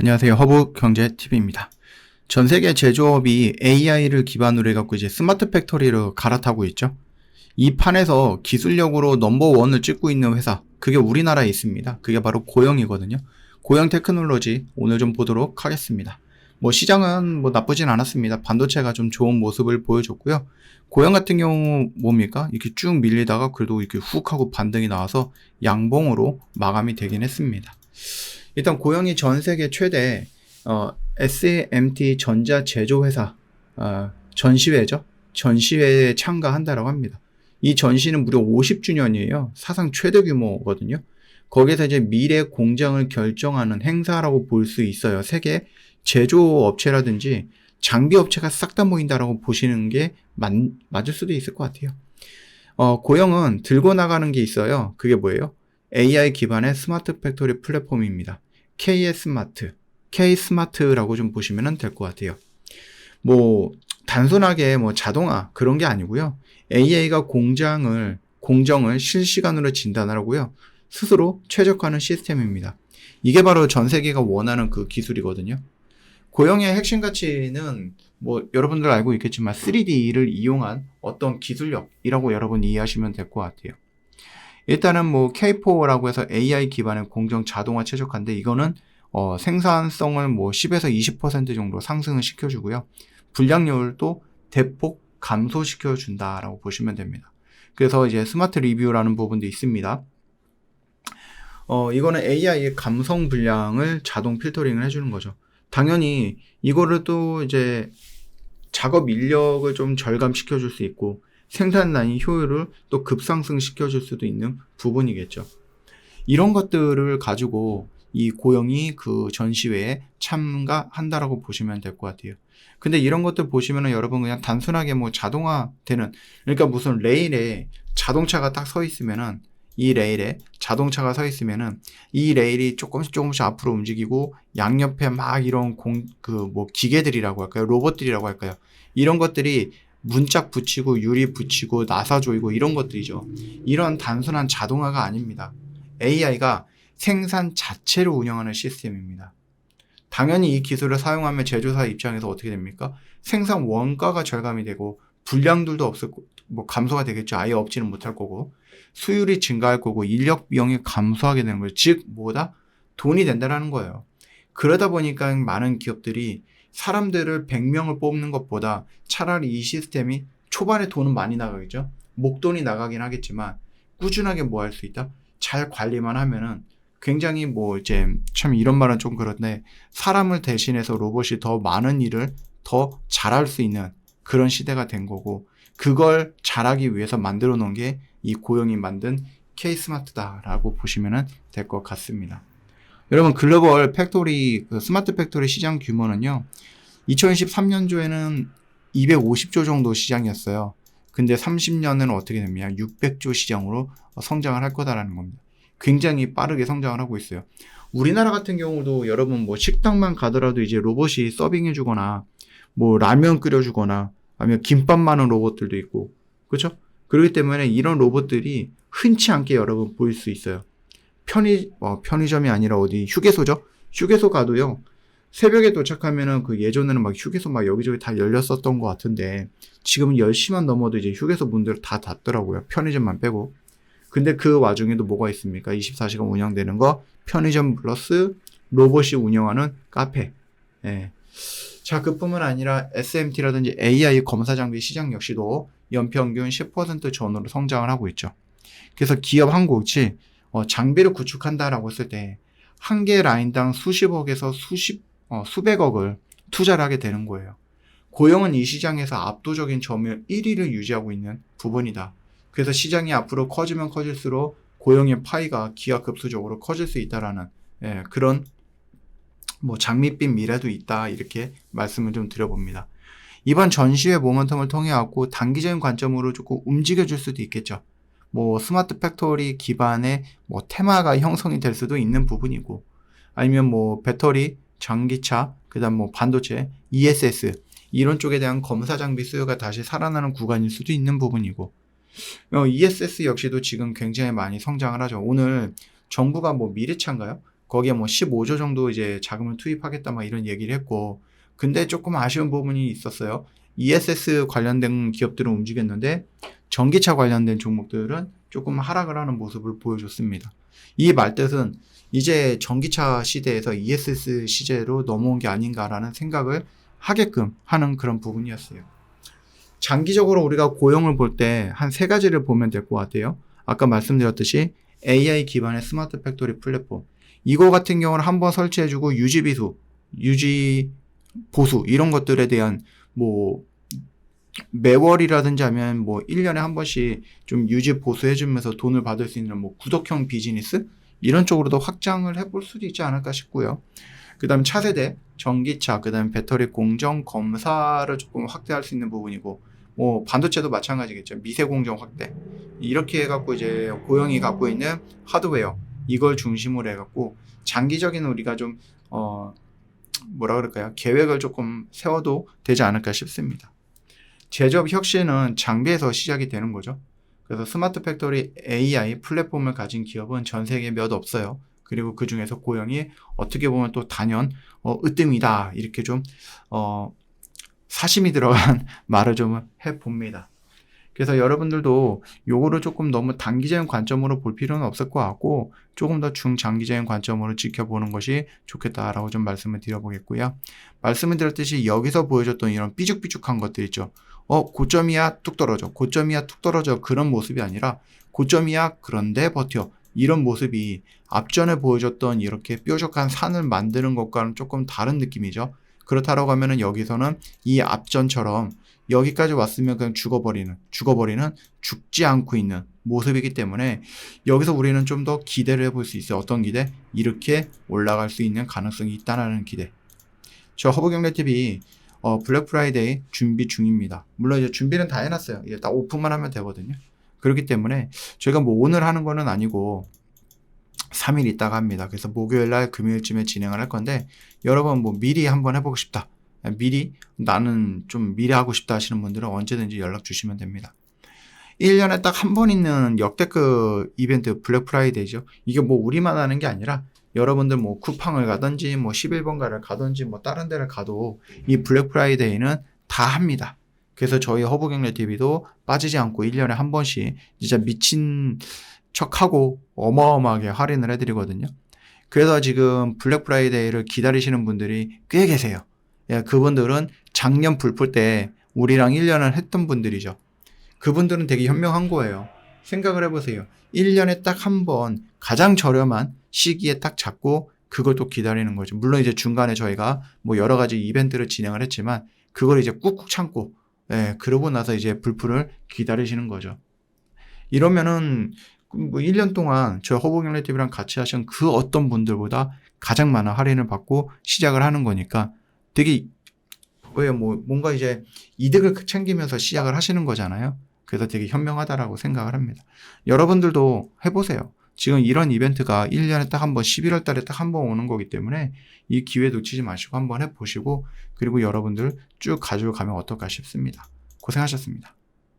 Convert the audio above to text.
안녕하세요. 허브경제TV입니다. 전 세계 제조업이 AI를 기반으로 해갖고 이제 스마트 팩토리로 갈아타고 있죠. 이 판에서 기술력으로 넘버원을 찍고 있는 회사, 그게 우리나라에 있습니다. 그게 바로 고영이거든요. 고영 테크놀로지 오늘 좀 보도록 하겠습니다. 시장은 나쁘진 않았습니다. 반도체가 좀 좋은 모습을 보여줬고요. 고영 같은 경우 뭡니까? 이렇게 쭉 밀리다가 그래도 이렇게 훅 하고 반등이 나와서 양봉으로 마감이 되긴 했습니다. 일단 고영이 전 세계 최대 SMT 전자 제조 회사 전시회죠. 전시회에 참가한다라고 합니다. 이 전시는 무려 50주년이에요. 사상 최대 규모거든요. 거기에서 이제 미래 공장을 결정하는 행사라고 볼 수 있어요. 세계 제조업체라든지 장비업체가 싹 다 모인다라고 보시는 게 맞을 수도 있을 것 같아요. 고영은 들고 나가는 게 있어요. 그게 뭐예요? AI 기반의 스마트 팩토리 플랫폼입니다. K-스마트라고 좀 보시면 될 것 같아요. 단순하게 자동화 그런 게 아니고요. AI가 공정을 실시간으로 진단하고요. 스스로 최적화하는 시스템입니다. 이게 바로 전 세계가 원하는 그 기술이거든요. 고영의 핵심 가치는 여러분들 알고 있겠지만 3D를 이용한 어떤 기술력이라고 여러분 이해하시면 될 것 같아요. 일단은 K4라고 해서 AI 기반의 공정 자동화 최적화인데 이거는 생산성을 10에서 20% 정도 상승을 시켜주고요. 불량률도 대폭 감소시켜 준다라고 보시면 됩니다. 그래서 이제 스마트 리뷰라는 부분도 있습니다. 이거는 AI의 감성 불량을 자동 필터링을 해주는 거죠. 당연히 이거를 또 이제 작업 인력을 좀 절감시켜 줄 수 있고 생산 라인 효율을 또 급상승시켜 줄 수도 있는 부분이겠죠. 이런 것들을 가지고 이 고영이 그 전시회에 참가한다라고 보시면 될 것 같아요. 근데 이런 것들 보시면은 여러분 그냥 단순하게 자동화 되는, 그러니까 무슨 레일에 자동차가 딱 서 있으면은 이 레일에 자동차가 서 있으면은 이 레일이 조금씩 앞으로 움직이고 양옆에 막 이런 기계들이라고 할까요? 로봇들이라고 할까요? 이런 것들이 문짝 붙이고 유리 붙이고 나사 조이고 이런 것들이죠. 이런 단순한 자동화가 아닙니다. AI가 생산 자체를 운영하는 시스템입니다. 당연히 이 기술을 사용하면 제조사 입장에서 어떻게 됩니까? 생산 원가가 절감이 되고 불량들도 감소가 되겠죠. 아예 없지는 못할 거고 수율이 증가할 거고 인력 비용이 감소하게 되는 거예요. 즉 돈이 된다라는 거예요. 그러다 보니까 많은 기업들이 사람들을 100명을 뽑는 것보다 차라리 이 시스템이 초반에 돈은 많이 나가겠죠. 목돈이 나가긴 하겠지만 꾸준하게 할 수 있다. 잘 관리만 하면은 굉장히 이제 참 이런 말은 좀 그런데 사람을 대신해서 로봇이 더 많은 일을 더 잘할 수 있는 그런 시대가 된 거고 그걸 잘하기 위해서 만들어 놓은 게 이 고영이 만든 K-스마트다라고 보시면 될 것 같습니다. 여러분 글로벌 팩토리 스마트 팩토리 시장 규모는요. 2013년도에는 250조 정도 시장이었어요. 근데 30년은 어떻게 됩니까? 600조 시장으로 성장을 할 거다라는 겁니다. 굉장히 빠르게 성장을 하고 있어요. 우리나라 같은 경우도 여러분 식당만 가더라도 이제 로봇이 서빙해 주거나 라면 끓여 주거나 아니면 김밥 마는 로봇들도 있고 그렇죠? 그렇기 때문에 이런 로봇들이 흔치 않게 여러분 보일 수 있어요. 편의점이 아니라 어디 휴게소죠? 휴게소 가도요. 새벽에 도착하면은 예전에는 휴게소 여기저기 다 열렸었던 것 같은데 지금은 10시만 넘어도 이제 휴게소 문들 다 닫더라고요. 편의점만 빼고. 근데 그 와중에도 뭐가 있습니까? 24시간 운영되는 거 편의점 플러스 로봇이 운영하는 카페. 예. 자, 그뿐만 아니라 SMT라든지 AI 검사 장비 시장 역시도 연평균 10% 전후로 성장을 하고 있죠. 그래서 기업 한 곳이 장비를 구축한다라고 했을 때 한 개 라인당 수십억에서 수백억을 투자를 하게 되는 거예요. 고영은 이 시장에서 압도적인 점유율 1위를 유지하고 있는 부분이다. 그래서 시장이 앞으로 커지면 커질수록 고영의 파이가 기하급수적으로 커질 수 있다라는 그런 장밋빛 미래도 있다 이렇게 말씀을 좀 드려봅니다. 이번 전시회 모멘텀을 통해 갖고 단기적인 관점으로 조금 움직여 줄 수도 있겠죠. 스마트 팩토리 기반의 테마가 형성이 될 수도 있는 부분이고 아니면 배터리, 전기차, 그다음 반도체, ESS 이런 쪽에 대한 검사 장비 수요가 다시 살아나는 구간일 수도 있는 부분이고 ESS 역시도 지금 굉장히 많이 성장을 하죠. 오늘 정부가 미래차인가요? 거기에 뭐 15조 정도 이제 자금을 투입하겠다 막 이런 얘기를 했고, 근데 조금 아쉬운 부분이 있었어요. ESS 관련된 기업들은 움직였는데 전기차 관련된 종목들은 조금 하락을 하는 모습을 보여줬습니다. 이 말뜻은 이제 전기차 시대에서 ESS 시대로 넘어온 게 아닌가라는 생각을 하게끔 하는 그런 부분이었어요. 장기적으로 우리가 고용을 볼 때 한 세 가지를 보면 될 것 같아요. 아까 말씀드렸듯이 AI 기반의 스마트 팩토리 플랫폼. 이거 같은 경우는 한번 설치해주고 유지비수, 유지 보수 이런 것들에 대한 뭐 매월이라든지 하면 뭐 1년에 한 번씩 좀 유지 보수해주면서 돈을 받을 수 있는 뭐 구독형 비즈니스 이런 쪽으로도 확장을 해볼 수도 있지 않을까 싶고요. 그 다음 차세대, 전기차, 그 다음 배터리 공정, 검사를 조금 확대할 수 있는 부분이고, 뭐 반도체도 마찬가지겠죠. 미세 공정 확대. 이렇게 해갖고 이제 고영이 갖고 있는 하드웨어, 이걸 중심으로 해갖고 장기적인 우리가 좀, 뭐라 그럴까요? 계획을 조금 세워도 되지 않을까 싶습니다. 제조업 혁신은 장비에서 시작이 되는 거죠. 그래서 스마트 팩토리 AI 플랫폼을 가진 기업은 전 세계에 몇 없어요. 그리고 그 중에서 고영이 어떻게 보면 또 단연 으뜸이다 이렇게 좀 사심이 들어간 말을 좀 해봅니다. 그래서 여러분들도 요거를 조금 너무 단기적인 관점으로 볼 필요는 없을 것 같고 조금 더 중장기적인 관점으로 지켜보는 것이 좋겠다라고 좀 말씀을 드려보겠고요. 말씀을 드렸듯이 여기서 보여줬던 이런 삐죽삐죽한 것들 있죠. 고점이야 뚝 떨어져, 고점이야 뚝 떨어져, 그런 모습이 아니라 고점이야 그런데 버텨, 이런 모습이 앞전에 보여줬던 이렇게 뾰족한 산을 만드는 것과는 조금 다른 느낌이죠. 그렇다라고 하면은 여기서는 이 앞전처럼 여기까지 왔으면 그냥 죽어버리는 죽지 않고 있는 모습이기 때문에 여기서 우리는 좀 더 기대를 해볼 수 있어요. 어떤 기대? 이렇게 올라갈 수 있는 가능성이 있다는 기대. 저 허브경제TV 블랙 프라이데이 준비 중입니다. 물론 이제 준비는 다 해놨어요. 이제 딱 오픈만 하면 되거든요. 그렇기 때문에 저희가 뭐 오늘 하는 거는 아니고 3일 있다가 합니다. 그래서 목요일날 금요일쯤에 진행을 할 건데 여러분 뭐 미리 한번 해보고 싶다, 미리 나는 좀 미리 하고 싶다 하시는 분들은 언제든지 연락 주시면 됩니다. 1년에 딱 한 번 있는 역대급 이벤트 블랙 프라이데이죠. 이게 뭐 우리만 하는 게 아니라 여러분들 뭐 쿠팡을 가든지 뭐 11번가를 가든지 뭐 다른 데를 가도 이 블랙 프라이데이는 다 합니다. 그래서 저희 허브경제TV도 빠지지 않고 1년에 한 번씩 진짜 미친 척하고 어마어마하게 할인을 해드리거든요. 그래서 지금 블랙 프라이데이를 기다리시는 분들이 꽤 계세요. 예, 그분들은 작년 불풀 때 우리랑 1년을 했던 분들이죠. 그분들은 되게 현명한 거예요. 생각을 해보세요. 1년에 딱 한 번 가장 저렴한 시기에 딱 잡고 그걸 또 기다리는 거죠. 물론 이제 중간에 저희가 뭐 여러 가지 이벤트를 진행을 했지만 그걸 이제 꾹꾹 참고, 예, 그러고 나서 이제 불풀을 기다리시는 거죠. 이러면은 뭐 1년 동안 저 허브경제TV랑 같이 하신 그 어떤 분들보다 가장 많은 할인을 받고 시작을 하는 거니까 되게 뭐 뭔가 이제 이득을 챙기면서 시작을 하시는 거잖아요. 그래서 되게 현명하다라고 생각을 합니다. 여러분들도 해보세요. 지금 이런 이벤트가 1년에 딱 한 번 11월 달에 딱 한 번 오는 거기 때문에 이 기회 놓치지 마시고 한번 해보시고 그리고 여러분들 쭉 가지고 가면 어떨까 싶습니다. 고생하셨습니다.